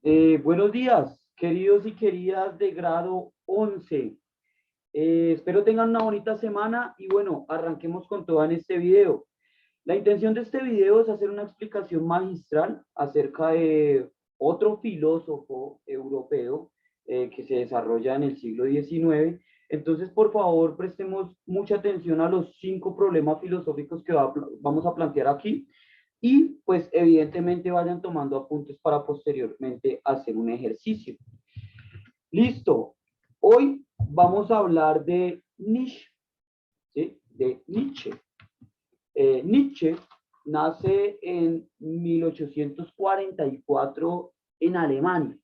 Buenos días, queridos y queridas de grado 11. Espero tengan una bonita semana y bueno, arranquemos con todo en este video. La intención de este video es hacer una explicación magistral acerca de otro filósofo europeo que se desarrolla en el siglo XIX. Entonces, por favor, prestemos mucha atención a los 5 problemas filosóficos que vamos a plantear aquí y pues evidentemente vayan tomando apuntes para posteriormente hacer un ejercicio. Listo. Hoy vamos a hablar de Nietzsche, ¿sí? De Nietzsche. Nietzsche nace en 1844 en Alemania.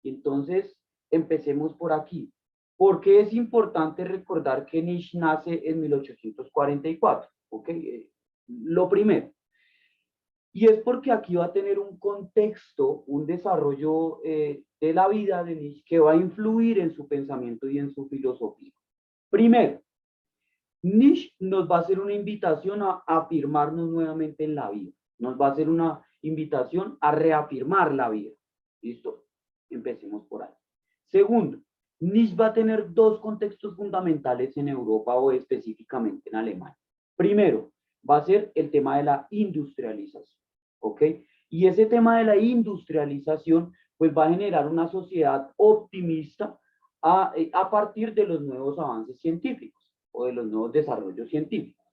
Entonces, empecemos por aquí. ¿Por qué es importante recordar que Nietzsche nace en 1844? ¿Okay? Lo primero, y es porque aquí va a tener un contexto, un desarrollo de la vida de Nietzsche que va a influir en su pensamiento y en su filosofía. Primero, Nietzsche nos va a hacer una invitación a afirmarnos nuevamente en la vida. Nos va a hacer una invitación a reafirmar la vida. ¿Listo? Empecemos por ahí. Segundo, Nietzsche va a tener dos contextos fundamentales en Europa o específicamente en Alemania. Primero, va a ser el tema de la industrialización. ¿Ok? Y ese tema de la industrialización, pues va a generar una sociedad optimista a partir de los nuevos avances científicos o de los nuevos desarrollos científicos.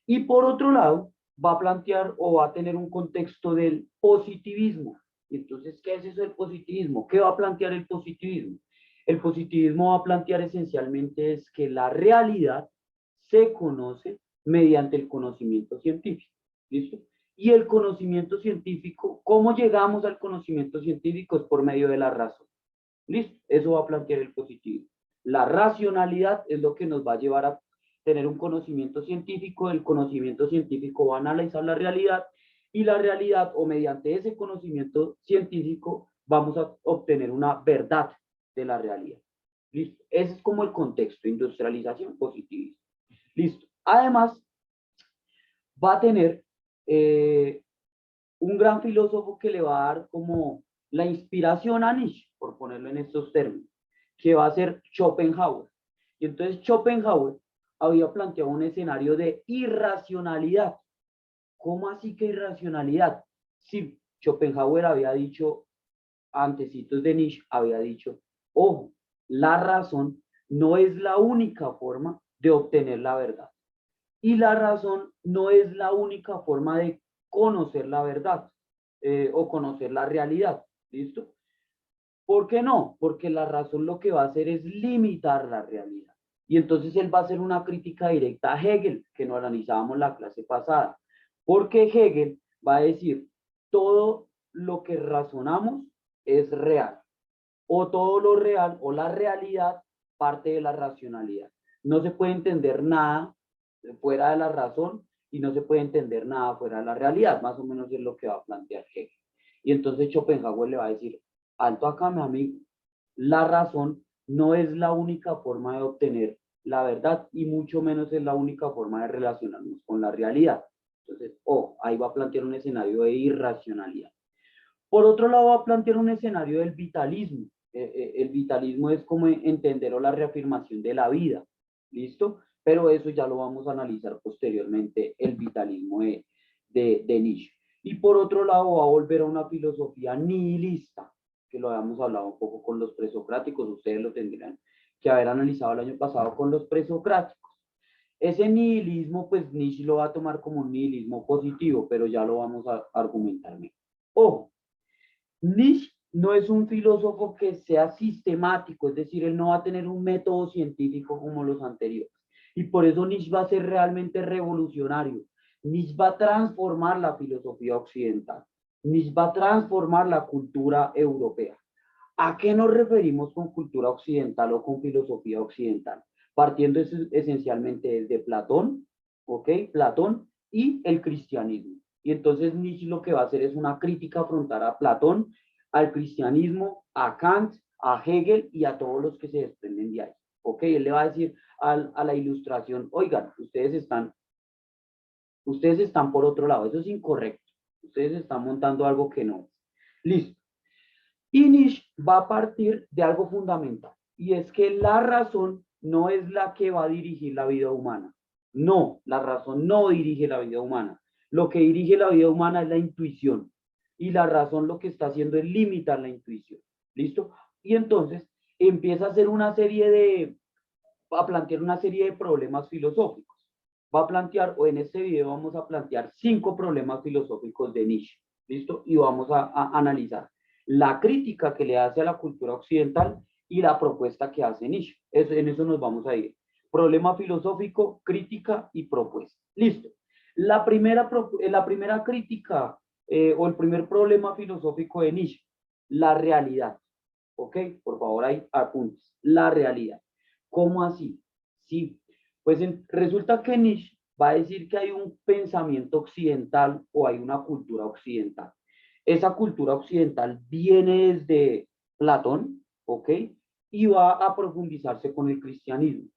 Y por otro lado, va a plantear o va a tener un contexto del positivismo. Entonces, ¿qué es eso del positivismo? ¿Qué va a plantear el positivismo? El positivismo va a plantear esencialmente es que la realidad se conoce mediante el conocimiento científico. ¿Listo? Y el conocimiento científico, ¿cómo llegamos al conocimiento científico? Es por medio de la razón. ¿Listo? Eso va a plantear el positivismo. La racionalidad es lo que nos va a llevar a tener un conocimiento científico. El conocimiento científico va a analizar la realidad y la realidad o mediante ese conocimiento científico vamos a obtener una verdad de la realidad. ¿Listo? Ese es como el contexto, industrialización, positivismo. Listo. Además, va a tener un gran filósofo que le va a dar como la inspiración a Nietzsche, por ponerlo en estos términos, que va a ser Schopenhauer. Y entonces Schopenhauer había planteado un escenario de irracionalidad. ¿Cómo así que irracionalidad? Sí, Schopenhauer había dicho, antecitos de Nietzsche, había dicho, ojo, la razón no es la única forma de obtener la verdad. Y la razón no es la única forma de conocer la verdad o conocer la realidad. ¿Listo? ¿Por qué no? Porque la razón lo que va a hacer es limitar la realidad. Y entonces él va a hacer una crítica directa a Hegel, que no analizábamos la clase pasada. Porque Hegel va a decir, todo lo que razonamos es real. O todo lo real o la realidad parte de la racionalidad. No se puede entender nada fuera de la razón y no se puede entender nada fuera de la realidad. Más o menos es lo que va a plantear Hegel. Y entonces Schopenhauer le va a decir, alto acá, mi amigo, la razón no es la única forma de obtener la verdad y mucho menos es la única forma de relacionarnos con la realidad. Entonces, ahí va a plantear un escenario de irracionalidad. Por otro lado, va a plantear un escenario del vitalismo. El vitalismo es como entender o la reafirmación de la vida. ¿Listo? Pero eso ya lo vamos a analizar posteriormente, el vitalismo de Nietzsche. Y por otro lado, va a volver a una filosofía nihilista, que lo habíamos hablado un poco con los presocráticos, ustedes lo tendrían que haber analizado el año pasado con los presocráticos. Ese nihilismo, pues Nietzsche lo va a tomar como un nihilismo positivo, pero ya lo vamos a argumentar mejor. Ojo, Nietzsche no es un filósofo que sea sistemático, es decir, él no va a tener un método científico como los anteriores. Y por eso Nietzsche va a ser realmente revolucionario. Nietzsche va a transformar la filosofía occidental. Nietzsche va a transformar la cultura europea. ¿A qué nos referimos con cultura occidental o con filosofía occidental? Partiendo esencialmente desde Platón, ¿ok? Platón y el cristianismo. Y entonces Nietzsche lo que va a hacer es una crítica frontal a Platón, al cristianismo, a Kant, a Hegel y a todos los que se desprenden de ahí. ¿Ok? Él le va a decir a la ilustración, oigan, ustedes están por otro lado, eso es incorrecto. Ustedes están montando algo que no es. Listo. Y Nietzsche va a partir de algo fundamental, y es que la razón no es la que va a dirigir la vida humana. No, la razón no dirige la vida humana. Lo que dirige la vida humana es la intuición, y la razón lo que está haciendo es limitar la intuición. ¿Listo? Y entonces empieza a hacer una serie de, a plantear una serie de problemas filosóficos. Va a plantear, o en este video vamos a plantear 5 problemas filosóficos de Nietzsche. ¿Listo? Y vamos a analizar la crítica que le hace a la cultura occidental y la propuesta que hace Nietzsche. En eso nos vamos a ir. Problema filosófico, crítica y propuesta. Listo. La primera crítica o el primer problema filosófico de Nietzsche, la realidad. ¿Ok? Por favor, ahí apuntes. La realidad. ¿Cómo así? Sí, pues resulta que Nietzsche va a decir que hay un pensamiento occidental o hay una cultura occidental. Esa cultura occidental viene desde Platón, ¿ok? Y va a profundizarse con el cristianismo.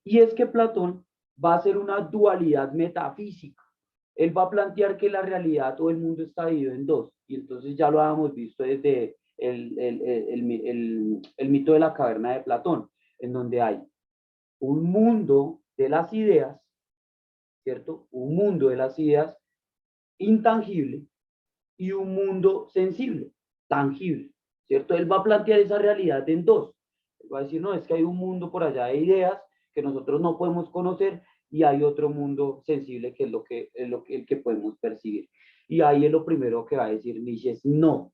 Y es que Platón va a hacer una dualidad metafísica. Él va a plantear que la realidad o el mundo está dividido en dos. Y entonces ya lo habíamos visto desde el mito de la caverna de Platón, en donde hay un mundo de las ideas, ¿cierto? Un mundo de las ideas intangible y un mundo sensible, tangible, ¿cierto? Él va a plantear esa realidad en dos. Él va a decir, no, es que hay un mundo por allá de ideas que nosotros no podemos conocer y hay otro mundo sensible que es el que podemos percibir. Y ahí es lo primero que va a decir Nietzsche, es no.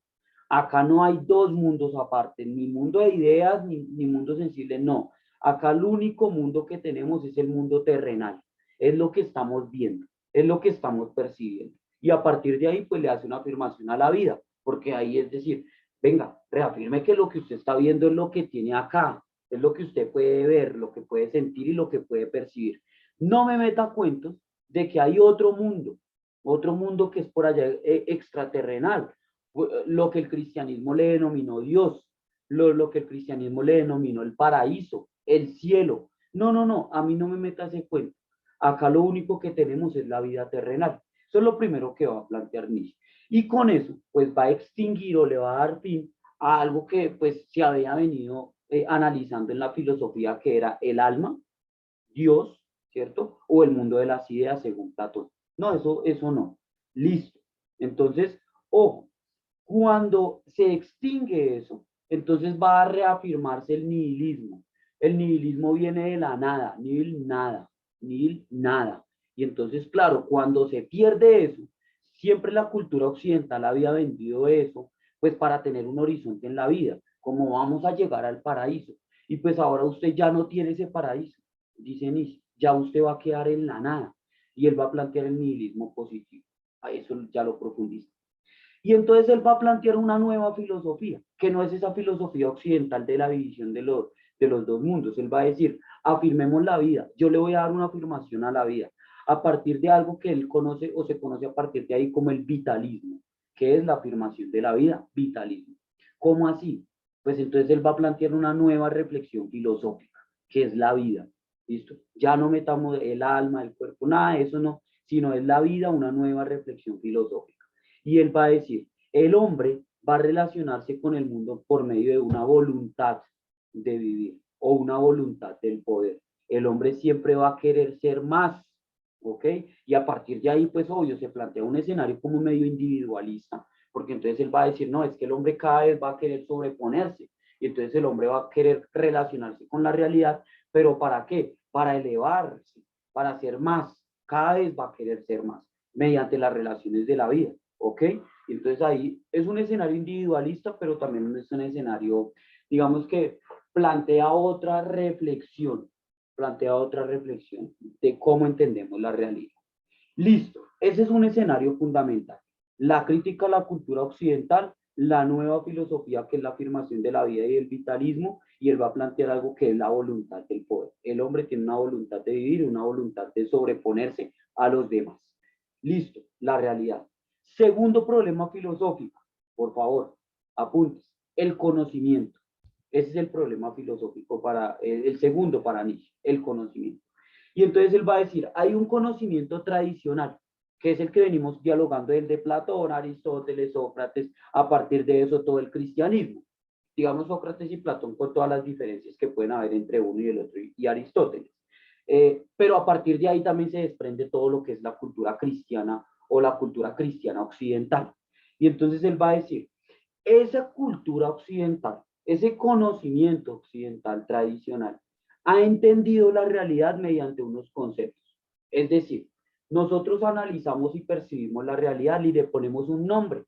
Acá no hay dos mundos aparte, ni mundo de ideas, ni mundo sensible, no. Acá el único mundo que tenemos es el mundo terrenal. Es lo que estamos viendo, es lo que estamos percibiendo. Y a partir de ahí, pues le hace una afirmación a la vida, porque ahí es decir, venga, reafirme que lo que usted está viendo es lo que tiene acá, es lo que usted puede ver, lo que puede sentir y lo que puede percibir. No me meta cuentos de que hay otro mundo que es por allá extraterrenal, lo que el cristianismo le denominó Dios, lo que el cristianismo le denominó el paraíso, el cielo. No, no, no, a mí no me meta ese cuento. Acá lo único que tenemos es la vida terrenal. Eso es lo primero que va a plantear Nietzsche. Y con eso, pues va a extinguir o le va a dar fin a algo que pues se había venido analizando en la filosofía, que era el alma, Dios, ¿cierto? O el mundo de las ideas según Platón. No, eso no. Listo. Entonces, ojo, cuando se extingue eso, entonces va a reafirmarse el nihilismo. El nihilismo viene de la nada, nihil nada, nihil nada. Y entonces, claro, cuando se pierde eso, siempre la cultura occidental había vendido eso, pues para tener un horizonte en la vida, como vamos a llegar al paraíso. Y pues ahora usted ya no tiene ese paraíso, dice Nietzsche, ya usted va a quedar en la nada. Y él va a plantear el nihilismo positivo. A eso ya lo profundiza. Y entonces él va a plantear una nueva filosofía, que no es esa filosofía occidental de la división de los dos mundos. Él va a decir, afirmemos la vida, yo le voy a dar una afirmación a la vida, a partir de algo que él conoce o se conoce a partir de ahí como el vitalismo, que es la afirmación de la vida, vitalismo. ¿Cómo así? Pues entonces él va a plantear una nueva reflexión filosófica, que es la vida. ¿Listo? Ya no metamos el alma, el cuerpo, nada de eso no, sino es la vida, una nueva reflexión filosófica. Y él va a decir, el hombre va a relacionarse con el mundo por medio de una voluntad de vivir o una voluntad del poder. El hombre siempre va a querer ser más, ¿ok? Y a partir de ahí, pues obvio, se plantea un escenario como medio individualista, porque entonces él va a decir, no, es que el hombre cada vez va a querer sobreponerse, y entonces el hombre va a querer relacionarse con la realidad, pero ¿para qué? Para elevarse, para ser más, cada vez va a querer ser más, mediante las relaciones de la vida. ¿Ok? Entonces ahí es un escenario individualista, pero también es un escenario, digamos que plantea otra reflexión de cómo entendemos la realidad. Listo, ese es un escenario fundamental. La crítica a la cultura occidental, la nueva filosofía que es la afirmación de la vida y el vitalismo, y él va a plantear algo que es la voluntad del poder. El hombre tiene una voluntad de vivir, una voluntad de sobreponerse a los demás. Listo, la realidad. Segundo problema filosófico, por favor, apuntes, el conocimiento. Ese es el problema filosófico el segundo para Nietzsche, el conocimiento. Y entonces él va a decir, hay un conocimiento tradicional que es el que venimos dialogando, el de Platón, Aristóteles, Sócrates, a partir de eso todo el cristianismo. Digamos Sócrates y Platón con todas las diferencias que pueden haber entre uno y el otro y Aristóteles. Pero a partir de ahí también se desprende todo lo que es la cultura cristiana o la cultura cristiana occidental. Y entonces él va a decir, esa cultura occidental, ese conocimiento occidental tradicional, ha entendido la realidad mediante unos conceptos. Es decir, nosotros analizamos y percibimos la realidad y le ponemos un nombre,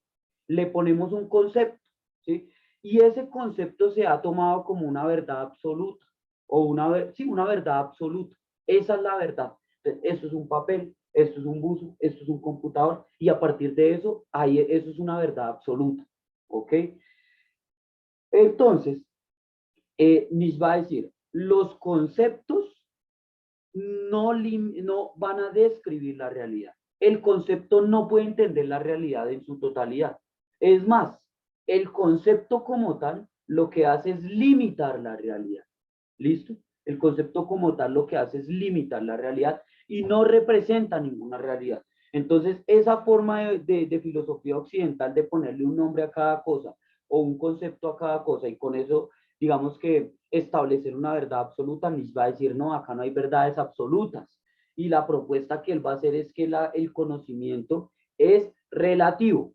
le ponemos un concepto, ¿sí? Y ese concepto se ha tomado como una verdad absoluta, o una verdad absoluta. Esa es la verdad. Esto es un papel, esto es un buzo, esto es un computador, y a partir de eso, eso es una verdad absoluta. ¿Ok? Entonces, Nietzsche va a decir, los conceptos no van a describir la realidad. El concepto no puede entender la realidad en su totalidad. Es más, el concepto como tal lo que hace es limitar la realidad. ¿Listo? El concepto como tal lo que hace es limitar la realidad y no representa ninguna realidad. Entonces, esa forma de filosofía occidental de ponerle un nombre a cada cosa o un concepto a cada cosa y con eso, digamos que establecer una verdad absoluta, Nietzsche va a decir, no, acá no hay verdades absolutas. Y la propuesta que él va a hacer es que el conocimiento es relativo.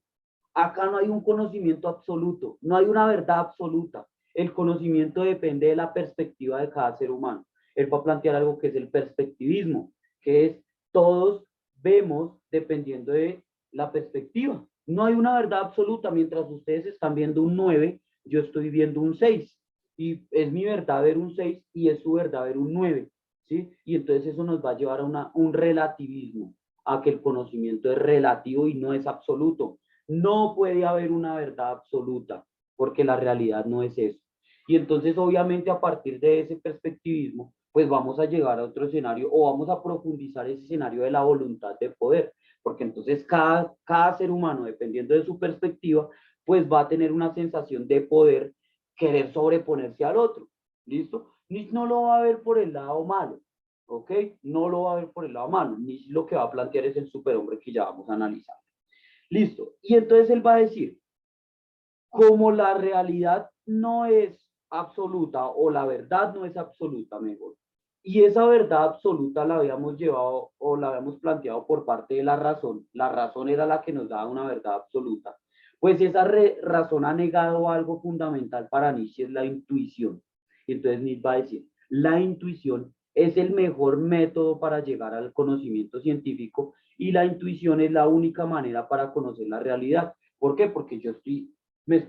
Acá no hay un conocimiento absoluto, no hay una verdad absoluta. El conocimiento depende de la perspectiva de cada ser humano. Él va a plantear algo que es el perspectivismo, que es todos vemos dependiendo de la perspectiva. No hay una verdad absoluta. Mientras ustedes están viendo un 9, yo estoy viendo un 6. Y es mi verdad ver un 6 y es su verdad ver un 9. ¿Sí? Y entonces eso nos va a llevar a un relativismo, a que el conocimiento es relativo y no es absoluto. No puede haber una verdad absoluta, porque la realidad no es eso. Y entonces, obviamente, a partir de ese perspectivismo, pues vamos a llegar a otro escenario o vamos a profundizar ese escenario de la voluntad de poder, porque entonces cada ser humano, dependiendo de su perspectiva, pues va a tener una sensación de poder querer sobreponerse al otro. ¿Listo? Nietzsche no lo va a ver por el lado malo, ¿ok? No lo va a ver por el lado malo. Nietzsche lo que va a plantear es el superhombre que ya vamos a analizar. Listo. Y entonces él va a decir, como la realidad no es absoluta o la verdad no es absoluta, mejor. Y esa verdad absoluta la habíamos llevado o la habíamos planteado por parte de la razón. La razón era la que nos daba una verdad absoluta. Pues esa razón ha negado algo fundamental para Nietzsche, es la intuición. Y entonces Nietzsche va a decir, la intuición es el mejor método para llegar al conocimiento científico y la intuición es la única manera para conocer la realidad. ¿Por qué? Porque yo estoy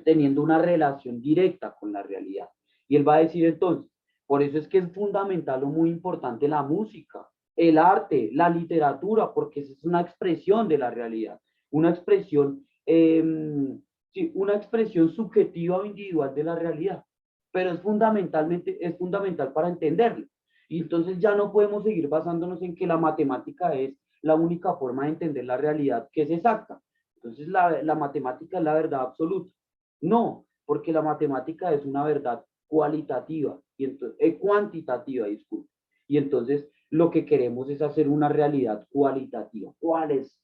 teniendo una relación directa con la realidad. Y él va a decir entonces, por eso es que es fundamental o muy importante la música, el arte, la literatura, porque es una expresión de la realidad, una expresión, sí, una expresión subjetiva o individual de la realidad, pero es fundamental para entenderlo. Y entonces ya no podemos seguir basándonos en que la matemática es la única forma de entender la realidad que es exacta. Entonces la matemática es la verdad absoluta. No, porque la matemática es una verdad cualitativa y entonces, cuantitativa, disculpe. Y entonces lo que queremos es hacer una realidad cualitativa. ¿Cuál es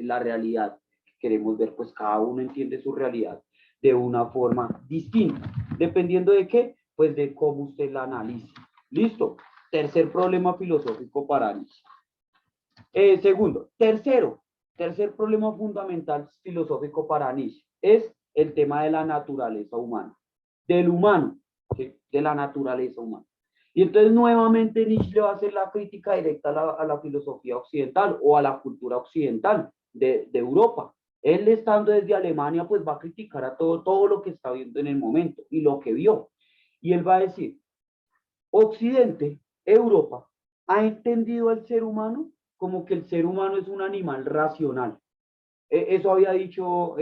la realidad que queremos ver? Pues cada uno entiende su realidad de una forma distinta. ¿Dependiendo de qué? Pues de cómo usted la analice. ¿Listo? Tercer problema filosófico para Nietzsche. Tercer problema fundamental filosófico para Nietzsche es el tema de la naturaleza humana, del humano, ¿sí? De la naturaleza humana. Y entonces nuevamente Nietzsche le va a hacer la crítica directa a la filosofía occidental o a la cultura occidental de Europa. Él estando desde Alemania, pues va a criticar a todo lo que está viendo en el momento y lo que vio. Y él va a decir, Occidente, Europa, ha entendido al ser humano como que el ser humano es un animal racional. Eso había dicho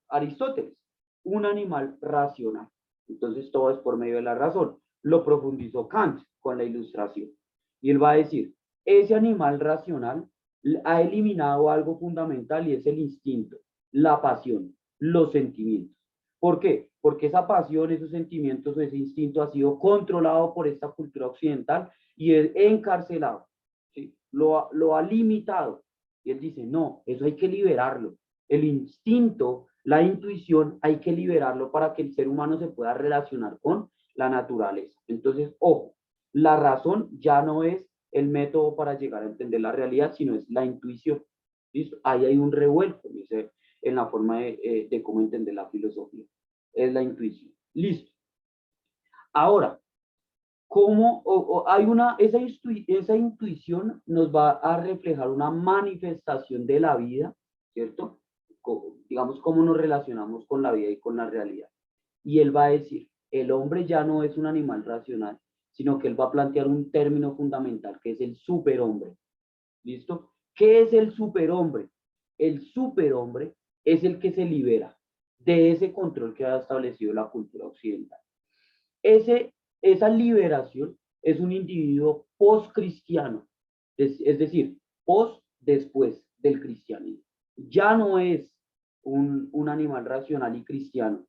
Aristóteles, un animal racional. Entonces todo es por medio de la razón. Lo profundizó Kant con la ilustración. Y él va a decir, ese animal racional ha eliminado algo fundamental y es el instinto, la pasión, los sentimientos. ¿Por qué? Porque esa pasión, esos sentimientos, ese instinto ha sido controlado por esta cultura occidental y es encarcelado. ¿Sí? Lo ha limitado Y él dice, no, eso hay que liberarlo. El instinto, la intuición, hay que liberarlo para que el ser humano se pueda relacionar con la naturaleza. Entonces, ojo, la razón ya no es el método para llegar a entender la realidad, sino es la intuición. ¿Listo? Ahí hay un revuelco dice, en la forma de cómo entender la filosofía. Es la intuición. Listo. Ahora, cómo hay esa intuición nos va a reflejar una manifestación de la vida, ¿cierto? Digamos, cómo nos relacionamos con la vida y con la realidad. Y él va a decir, el hombre ya no es un animal racional, sino que él va a plantear un término fundamental, que es el superhombre. ¿Listo? ¿Qué es el superhombre? El superhombre es el que se libera de ese control que ha establecido la cultura occidental. Esa liberación es un individuo post-cristiano, es decir, post después del cristianismo. Ya no es un animal racional y cristiano,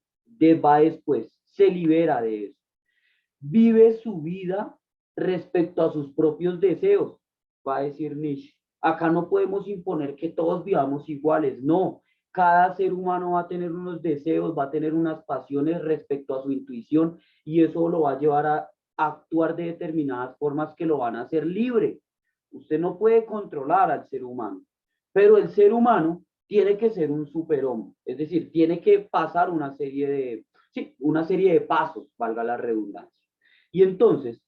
va después, se libera de eso, vive su vida respecto a sus propios deseos, va a decir Nietzsche. Acá no podemos imponer que todos vivamos iguales, no. Cada ser humano va a tener unos deseos, va a tener unas pasiones respecto a su intuición y eso lo va a llevar a actuar de determinadas formas que lo van a hacer libre. Usted no puede controlar al ser humano, pero el ser humano tiene que ser un superhombre, es decir, tiene que pasar una serie de pasos, valga la redundancia. Y entonces,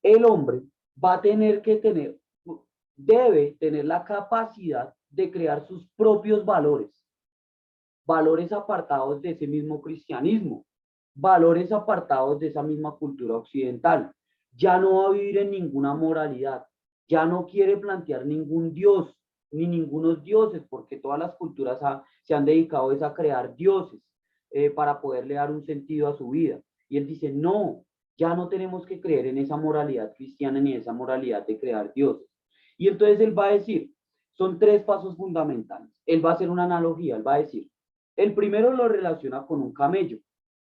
el hombre va a tener que debe tener la capacidad de crear sus propios valores, valores apartados de ese mismo cristianismo, valores apartados de esa misma cultura occidental. Ya no va a vivir en ninguna moralidad, ya no quiere plantear ningún dios, ni ningunos dioses, porque todas las culturas se han dedicado a crear dioses para poderle dar un sentido a su vida. Y él dice, no, ya no tenemos que creer en esa moralidad cristiana ni esa moralidad de crear dioses. Y entonces él va a decir, son tres pasos fundamentales. Él va a hacer una analogía, él va a decir, el primero lo relaciona con un camello.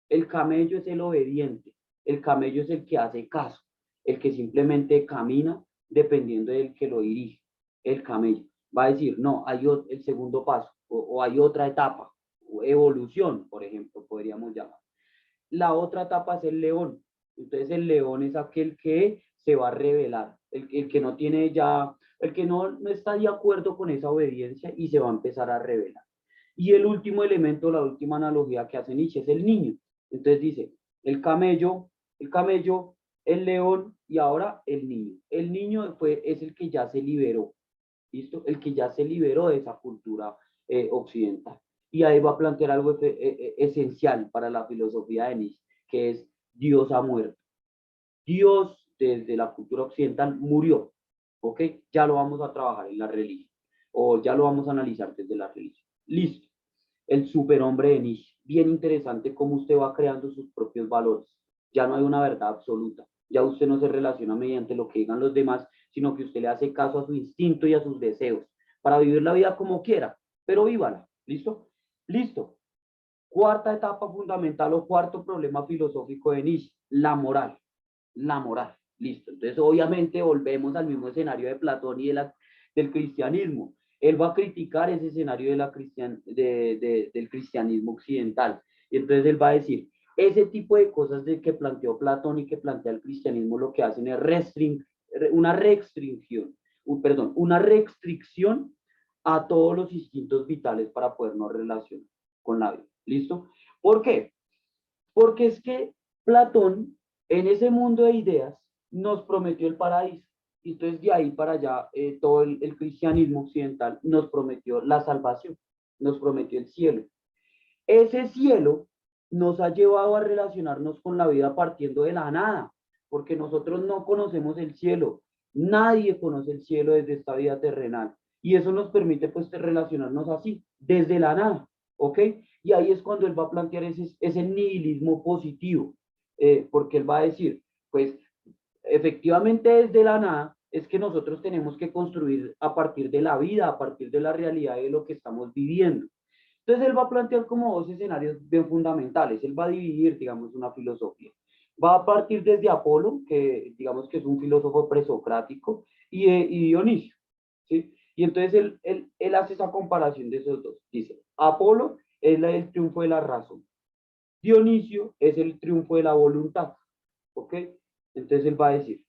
El camello es el obediente, el camello es el que hace caso, el que simplemente camina dependiendo del que lo dirige. El camello va a decir, no, hay el segundo paso o hay otra etapa, o evolución, por ejemplo, podríamos llamar. La otra etapa es el león. Entonces el león es aquel que se va a rebelar, el que no tiene ya, el que no está de acuerdo con esa obediencia y se va a empezar a rebelar. Y el último elemento, la última analogía que hace Nietzsche es el niño. Entonces dice, el camello, el león y ahora el niño. El niño es el que ya se liberó, ¿listo? El que ya se liberó de esa cultura occidental. Y ahí va a plantear algo esencial para la filosofía de Nietzsche, que es Dios ha muerto. Dios desde la cultura occidental murió, ¿ok? Ya lo vamos a trabajar en la religión, o ya lo vamos a analizar desde la religión. Listo. El superhombre de Nietzsche. Bien interesante cómo usted va creando sus propios valores. Ya no hay una verdad absoluta. Ya usted no se relaciona mediante lo que digan los demás, sino que usted le hace caso a su instinto y a sus deseos para vivir la vida como quiera, pero vívala. ¿Listo? Listo. Cuarta etapa fundamental o cuarto problema filosófico de Nietzsche, la moral. La moral. Listo. Entonces, obviamente, volvemos al mismo escenario de Platón y del cristianismo. Él va a criticar ese escenario del cristianismo occidental. Y entonces él va a decir, ese tipo de cosas que planteó Platón y que plantea el cristianismo lo que hacen es una restricción a todos los instintos vitales para podernos relacionar con la vida. ¿Listo? ¿Por qué? Porque es que Platón, en ese mundo de ideas, nos prometió el paraíso. Y entonces de ahí para allá, todo el cristianismo occidental nos prometió la salvación, nos prometió el cielo. Ese cielo nos ha llevado a relacionarnos con la vida partiendo de la nada, porque nosotros no conocemos el cielo. Nadie conoce el cielo desde esta vida terrenal. Y eso nos permite pues relacionarnos así, desde la nada, ¿ok? Y ahí es cuando él va a plantear ese nihilismo positivo, porque él va a decir, pues efectivamente desde la nada es que nosotros tenemos que construir a partir de la vida, a partir de la realidad de lo que estamos viviendo. Entonces él va a plantear como dos escenarios bien fundamentales. Él va a dividir, digamos, una filosofía. Va a partir desde Apolo, que digamos que es un filósofo presocrático, y Dionisio. ¿Sí? Y entonces él hace esa comparación de esos dos. Dice, Apolo es el triunfo de la razón. Dionisio es el triunfo de la voluntad. ¿Ok? Entonces él va a decir,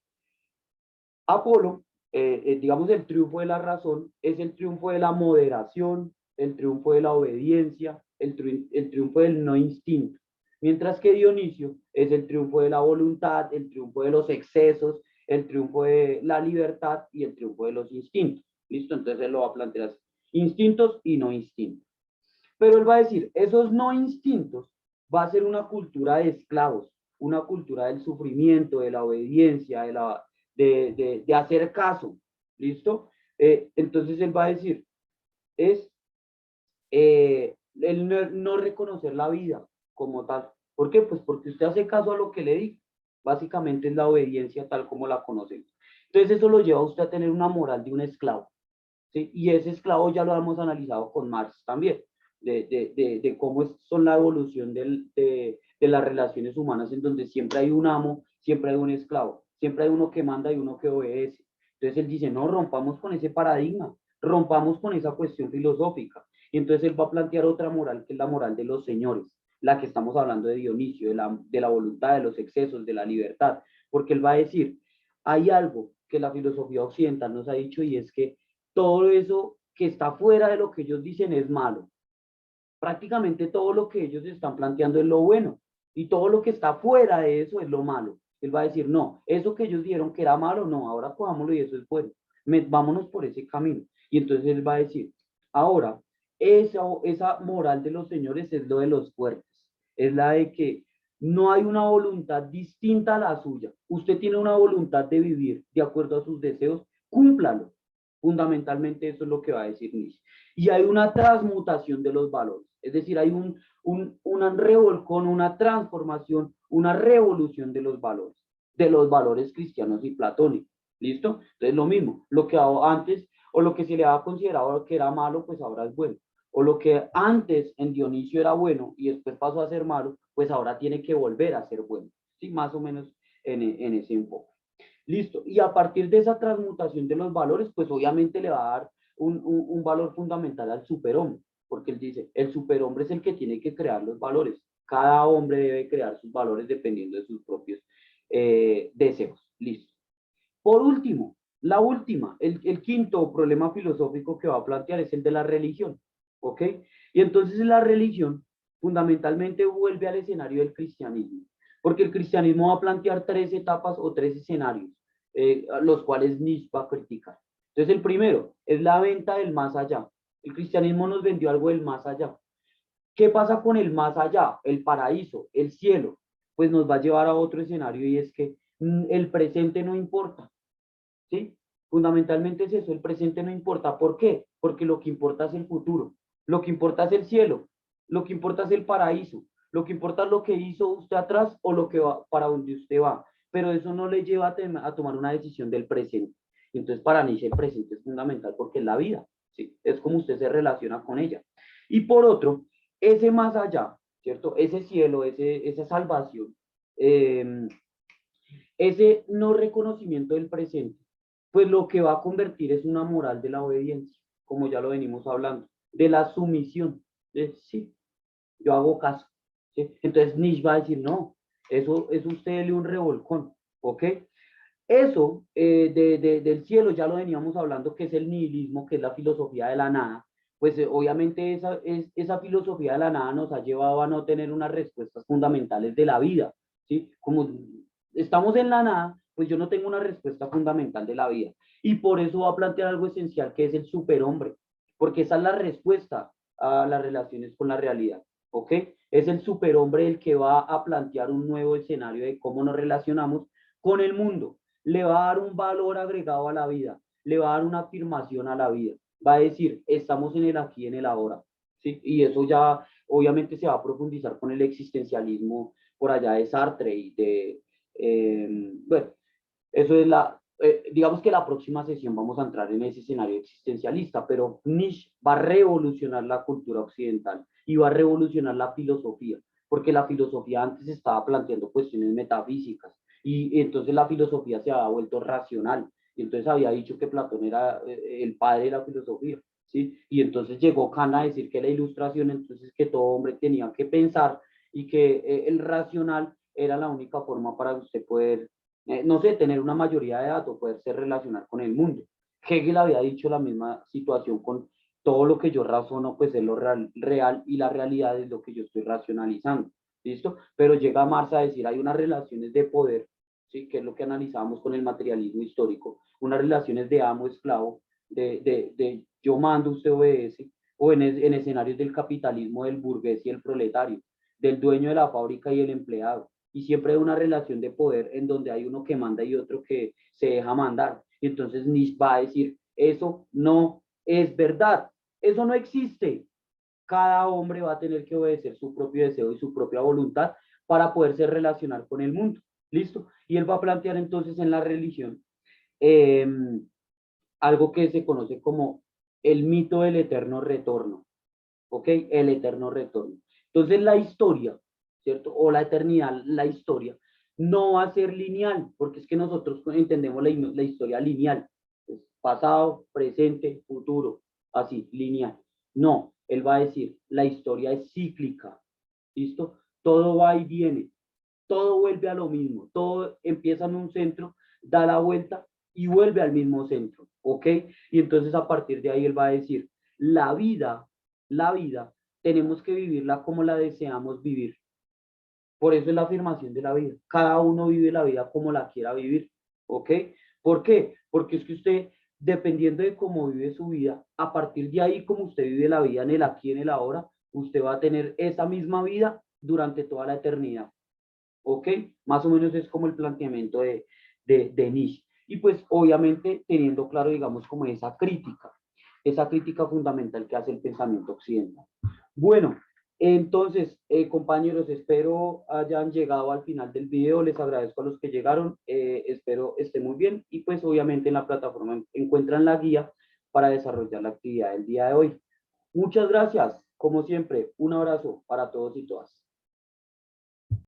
Apolo, digamos, el triunfo de la razón es el triunfo de la moderación, el triunfo de la obediencia, el triunfo del no instinto. Mientras que Dionisio es el triunfo de la voluntad, el triunfo de los excesos, el triunfo de la libertad y el triunfo de los instintos. ¿Listo? Entonces él lo va a plantear así. Instintos y no instintos. Pero él va a decir, esos no instintos va a ser una cultura de esclavos, una cultura del sufrimiento, de la obediencia, de hacer caso. ¿Listo? Entonces él va a decir, es el no reconocer la vida como tal. ¿Por qué? Pues porque usted hace caso a lo que le digo. Básicamente es la obediencia tal como la conocemos. Entonces eso lo lleva a usted a tener una moral de un esclavo. ¿Sí? Y ese esclavo ya lo hemos analizado con Marx también, de cómo son la evolución de las relaciones humanas en donde siempre hay un amo, siempre hay un esclavo, siempre hay uno que manda y uno que obedece. Entonces él dice, no, rompamos con ese paradigma, rompamos con esa cuestión filosófica. Y entonces él va a plantear otra moral, que es la moral de los señores, la que estamos hablando de Dionisio, de la voluntad, de los excesos, de la libertad, porque él va a decir, hay algo que la filosofía occidental nos ha dicho y es que todo eso que está fuera de lo que ellos dicen es malo. Prácticamente todo lo que ellos están planteando es lo bueno y todo lo que está fuera de eso es lo malo. Él va a decir, no, eso que ellos dijeron que era malo, no, ahora cojámoslo y eso es bueno. Vámonos por ese camino. Y entonces él va a decir, ahora, esa moral de los señores es lo de los fuertes. Es la de que no hay una voluntad distinta a la suya. Usted tiene una voluntad de vivir de acuerdo a sus deseos, cúmplalo. Fundamentalmente eso es lo que va a decir Nietzsche. Y hay una transmutación de los valores, es decir, hay un revolcón, una transformación, una revolución de los valores cristianos y platónicos. ¿Listo? Entonces lo mismo, lo que antes o lo que se le había considerado que era malo, pues ahora es bueno. O lo que antes en Dionisio era bueno y después pasó a ser malo, pues ahora tiene que volver a ser bueno. ¿Sí? Más o menos en ese enfoque. Listo. Y a partir de esa transmutación de los valores, pues obviamente le va a dar un valor fundamental al superhombre, porque él dice, el superhombre es el que tiene que crear los valores. Cada hombre debe crear sus valores dependiendo de sus propios deseos. Listo. Por último, la última, el quinto problema filosófico que va a plantear es el de la religión. ¿Ok? Y entonces la religión fundamentalmente vuelve al escenario del cristianismo, porque el cristianismo va a plantear tres etapas o tres escenarios, los cuales Nietzsche va a criticar. Entonces el primero es la venta del más allá. El cristianismo nos vendió algo del más allá. ¿Qué pasa con el más allá? El paraíso, el cielo, pues nos va a llevar a otro escenario y es que el presente no importa. ¿Sí? Fundamentalmente es eso, el presente no importa. ¿Por qué? Porque lo que importa es el futuro, lo que importa es el cielo, lo que importa es el paraíso, lo que importa es lo que hizo usted atrás o lo que va para donde usted va, pero eso no le lleva a tomar una decisión del presente. Entonces, para Nietzsche el presente es fundamental porque es la vida, ¿sí? Es como usted se relaciona con ella. Y por otro, ese más allá, ¿cierto? Ese cielo, esa salvación, ese no reconocimiento del presente, pues lo que va a convertir es una moral de la obediencia, como ya lo venimos hablando, de la sumisión. Sí, yo hago caso. ¿Sí? Entonces Nietzsche va a decir, no, eso es usted un revolcón, ¿ok? Eso del cielo ya lo veníamos hablando, que es el nihilismo, que es la filosofía de la nada. Pues obviamente esa filosofía de la nada nos ha llevado a no tener unas respuestas fundamentales de la vida, ¿sí? Como estamos en la nada, pues yo no tengo una respuesta fundamental de la vida. Y por eso va a plantear algo esencial, que es el superhombre, porque esa es la respuesta a las relaciones con la realidad, ¿ok? Es el superhombre el que va a plantear un nuevo escenario de cómo nos relacionamos con el mundo, le va a dar un valor agregado a la vida, le va a dar una afirmación a la vida, va a decir, estamos en el aquí, en el ahora, ¿sí? Y eso ya obviamente se va a profundizar con el existencialismo por allá de Sartre y bueno, eso es digamos que la próxima sesión vamos a entrar en ese escenario existencialista, pero Nietzsche va a revolucionar la cultura occidental y va a revolucionar la filosofía, porque la filosofía antes estaba planteando cuestiones metafísicas y entonces la filosofía se ha vuelto racional Y entonces había dicho que Platón era el padre de la filosofía, ¿sí? Y entonces llegó Kant a decir que la ilustración, entonces que todo hombre tenía que pensar y que el racional era la única forma para usted poder, no sé, tener una mayoría de edad o poderse relacionar con el mundo. Hegel había dicho la misma situación con todo lo que yo razono, pues es lo real y la realidad es lo que yo estoy racionalizando. ¿Listo? Pero llega Marx a decir, hay unas relaciones de poder, ¿sí? Que es lo que analizamos con el materialismo histórico, unas relaciones de amo-esclavo, de yo mando, usted obedece, o en escenarios del capitalismo del burgués y el proletario, del dueño de la fábrica y el empleado. Y siempre hay una relación de poder en donde hay uno que manda y otro que se deja mandar. Y entonces Nietzsche va a decir, eso no es verdad, eso no existe. Cada hombre va a tener que obedecer su propio deseo y su propia voluntad para poderse relacionar con el mundo. ¿Listo? Y él va a plantear entonces en la religión eh, algo que se conoce como el mito del eterno retorno. ¿Ok? El eterno retorno. Entonces la historia, ¿cierto? O la eternidad, la historia, no va a ser lineal, porque es que nosotros entendemos la historia lineal. Es pasado, presente, futuro, así, lineal. No, él va a decir, la historia es cíclica, ¿listo? Todo va y viene, todo vuelve a lo mismo, todo empieza en un centro, da la vuelta y vuelve al mismo centro, ¿ok? Y entonces a partir de ahí él va a decir, la vida, la vida, tenemos que vivirla como la deseamos vivir. Por eso es la afirmación de la vida. Cada uno vive la vida como la quiera vivir, ¿ok? ¿Por qué? Porque es que usted, dependiendo de cómo vive su vida, a partir de ahí, como usted vive la vida en el aquí, en el ahora, usted va a tener esa misma vida durante toda la eternidad. ¿Ok? Más o menos es como el planteamiento de Nietzsche. Y pues obviamente teniendo claro, digamos, como esa crítica fundamental que hace el pensamiento occidental. Bueno, entonces, compañeros, espero hayan llegado al final del video, les agradezco a los que llegaron, espero estén muy bien y pues obviamente en la plataforma encuentran la guía para desarrollar la actividad del día de hoy. Muchas gracias, como siempre, un abrazo para todos y todas.